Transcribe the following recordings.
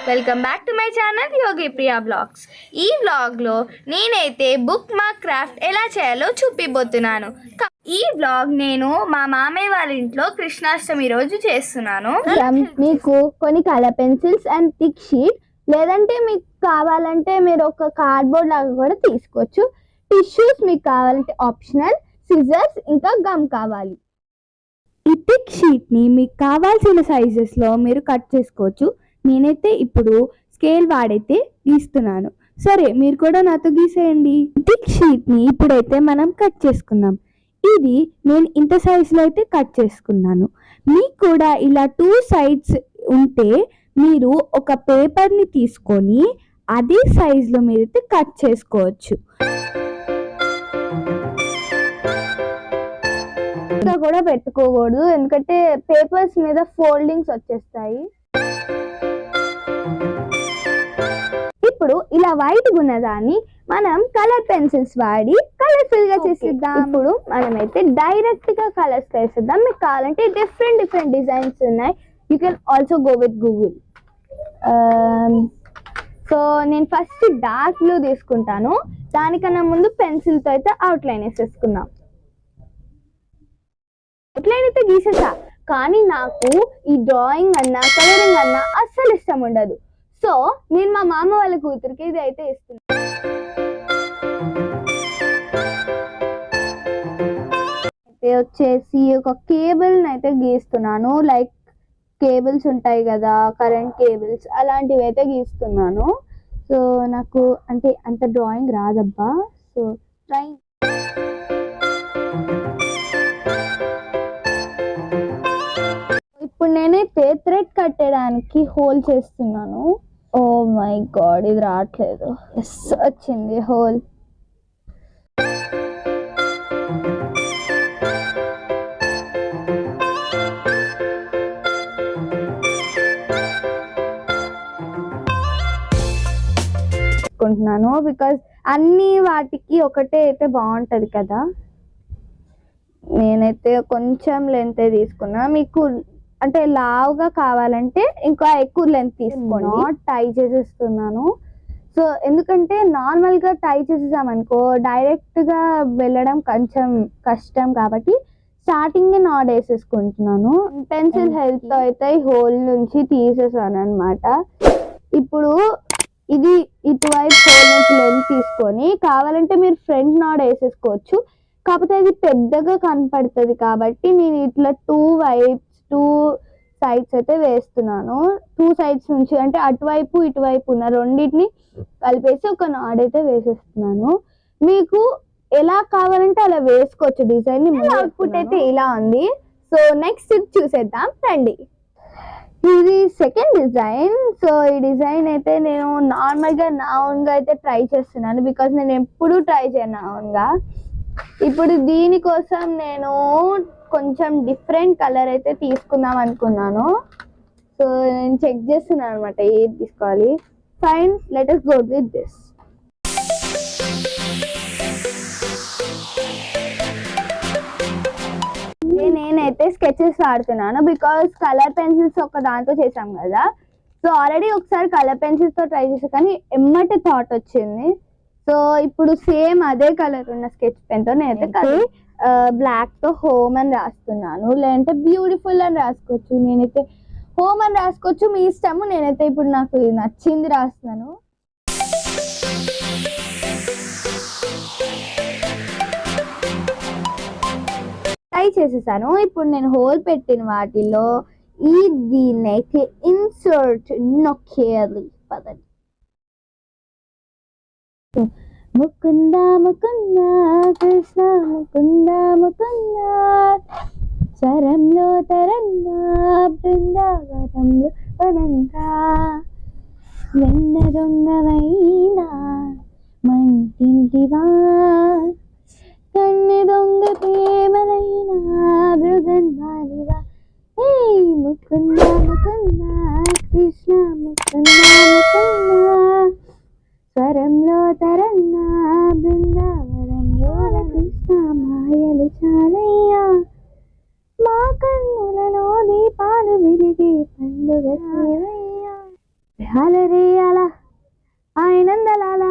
Welcome back to my channel Yogi Priya blogs. ఈ వ్లాగ్లో నేనైతే బుక్ మార్క్ క్రాఫ్ట్ ఎలా చేయాలో చూపిపోతున్నాను. ఈ వ్లాగ్ నేను మా మామయ్య వాళ్ళ ఇంట్లో కృష్ణాష్టమి రోజు చేస్తున్నాను. మీకు కొన్ని colour pencils and thick sheet, లేదంటే మీకు కావాలంటే మీరు ఒక కార్డ్బోర్డ్ లాగా కూడా తీసుకోవచ్చు. టిష్యూస్ మీకు కావాలంటే ఆప్షనల్, సిజర్స్ ఇంకా గమ్ కావాలి. ఈ థిక్ షీట్ని మీకు కావాల్సిన సైజెస్లో మీరు కట్ చేసుకోవచ్చు. నేనైతే ఇప్పుడు స్కేల్ వాడైతే గీస్తున్నాను. సరే, మీరు కూడా నాతో గీసేయండి. థిక్ షీట్ని ఇప్పుడైతే మనం కట్ చేసుకుందాం. ఇది నేను ఇంత సైజులో అయితే కట్ చేసుకున్నాను. మీకు కూడా ఇలా 2 సైడ్స్ ఉంటే మీరు ఒక పేపర్ని తీసుకొని అదే సైజులో మీరైతే కట్ చేసుకోవచ్చు. ఇంకా కూడా పెట్టుకోకూడదు, ఎందుకంటే పేపర్స్ మీద ఫోల్డింగ్స్ వచ్చేస్తాయి. ఇప్పుడు ఇలా వైట్ ఉన్నదాన్ని మనం కలర్ పెన్సిల్స్ వాడి కలర్ఫుల్ గా చేసిద్దాం. ఇప్పుడు మనమైతే డైరెక్ట్ గా కలర్స్ వేసిద్దాం. మీకు కావాలంటే డిఫరెంట్ డిజైన్స్ ఉన్నాయి. You can also go with Google. So నేను ఫస్ట్ డార్క్ బ్లూ తీసుకుంటాను. దానికన్నా ముందు పెన్సిల్ తో అయితే అవుట్లైన్ వేసేసుకుందాం. అవుట్లైన్ అయితే గీసేసా, కానీ నాకు ఈ డ్రాయింగ్ అన్నా కలరింగ్ అన్నా అస్సలు ఇష్టం ఉండదు. సో నేను మా మామ వాళ్ళ కూతురికి ఇది అయితే ఇస్తున్నాను. అయితే వచ్చేసి ఒక కేబుల్ అయితే గీస్తున్నాను. లైక్ కేబుల్స్ ఉంటాయి కదా, కరెంట్ కేబుల్స్, అలాంటివి అయితే గీస్తున్నాను. సో నాకు అంటే అంత డ్రాయింగ్ రాదబ్బా. So try. ఇప్పుడు నేనైతే థ్రెడ్ కట్టడానికి హోల్ చేస్తున్నాను. ఓ మై గాడ్, ఇది రావట్లేదు. ఎస్, వచ్చింది హోల్. బికాజ్ అన్ని వాటికి ఒకటే అయితే బాగుంటది కదా. నేనైతే కొంచెం లెంత్ తీసుకున్నా. మీకు అంటే లావుగా కావాలంటే ఇంకా ఎక్కువ లెంత్ తీసుకోండి. టై చేసేస్తున్నాను. సో ఎందుకంటే నార్మల్ గా టై చేసేసామనుకో డైరెక్ట్ గా వెళ్ళడం కొంచెం కష్టం, కాబట్టి స్టార్టింగ్ నాట్ వేసేసుకుంటున్నాను. పెన్సిల్ హెల్ప్ తో అయితే హోల్ నుంచి తీసేసాను అనమాట. ఇప్పుడు ఇది ఇటువైపు హోల్ నుంచి లెంత్ తీసుకొని కావాలంటే మీరు ఫ్రంట్ నాట్ వేసేసుకోవచ్చు. కాకపోతే అది పెద్దగా కనపడుతుంది కాబట్టి నేను ఇట్లా 2 సైడ్స్ అయితే వేస్తున్నాను. 2 సైడ్స్ నుంచి అంటే అటువైపు ఇటువైపు ఉన్న రెండింటిని కలిపేసి ఒక నాడ్ అయితే వేసేస్తున్నాను. మీకు ఎలా కావాలంటే అలా వేసుకోవచ్చు డిజైన్ ని. అవుట్పుట్ అయితే ఇలా ఉంది. సో నెక్స్ట్ ఇది చూసేద్దాం రండి. ఇది సెకండ్ డిజైన్. సో ఈ డిజైన్ అయితే నేను నార్మల్ గా నా ఓన్ గా అయితే ట్రై చేస్తున్నాను, బికాస్ నేను ఎప్పుడు ట్రై చేయను నా ఓన్ గా. ఇప్పుడు దీనికోసం నేను కొంచెం డిఫరెంట్ కలర్ అయితే తీసుకుందాం అనుకున్నాను. సో నేను చెక్ చేస్తున్నాను అనమాట ఏది తీసుకోవాలి. Fine, let us go with this. నేనైతే స్కెచెస్ వాడుతున్నాను, బికాస్ కలర్ పెన్సిల్స్ ఒక దాంతో చేసాం కదా. సో ఆల్రెడీ ఒకసారి కలర్ పెన్సిల్స్ తో ట్రై చేసా, కానీ ఎమ్మటి థాట్ వచ్చింది. సో ఇప్పుడు సేమ్ అదే కలర్ ఉన్న స్కెచ్ పెన్ తో నేనైతే బ్లాక్ తో హోమ్ అని రాస్తున్నాను, లేదంటే బ్యూటిఫుల్ అని రాసుకోవచ్చు. నేనైతే హోమ్ అని రాసుకోవచ్చు, మీ ఇష్టము. నేనైతే ఇప్పుడు నాకు నచ్చింది రాస్తున్నాను. ట్రై చేసేసాను. ఇప్పుడు నేను హోల్ పెట్టిన వాటిలో దీన్నైతే ఇన్సర్ట్ నొక్కేయాలి. పదండి. ముకుంద ముకుంద కృష్ణ ముకుంద ముకుంద స్వరంలో తరంగా బృందావనంలో వనంగా వెన్న దొంగవైనా మంటింటివా కన్నె దొంగ ప్రేమలైనా మృగన్వాలివా. ఏ ముకుంద ముకుంద కృష్ణ ముకుంద ముకుంద స్వరంలో తరంగా బృందావనంలో కృష్ణ మాయలు చాలయ్యా. మా కన్నులలో దీపాలు వెలిగే పండుగ అలరే అలా ఆయనందలాల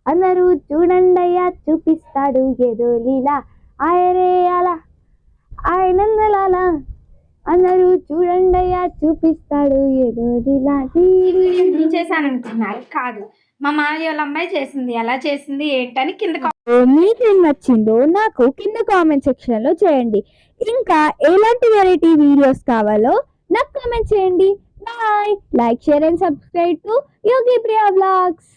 అందరూ చూడండయ్యా చూపిస్తాడు ఏదో లీలా ఆయరే అలా ఆయనందలాల అందరూ చూడండయ్యా చూపిస్తాడు ఏదో లీలా నేను చేశాను అనుకున్నారు కాదు, మా మామయ్య వాళ్ళ అమ్మాయి చేసింది. ఎలా చేసింది ఏంటని కింద మీకేం నచ్చిందో నాకు కింద కామెంట్ సెక్షన్ లో చేయండి. ఇంకా ఎలాంటి వెరైటీ వీడియోస్ కావాలో నాకు కామెంట్ చేయండి. Bye. Like, share and subscribe to Yogi Priya vlogs.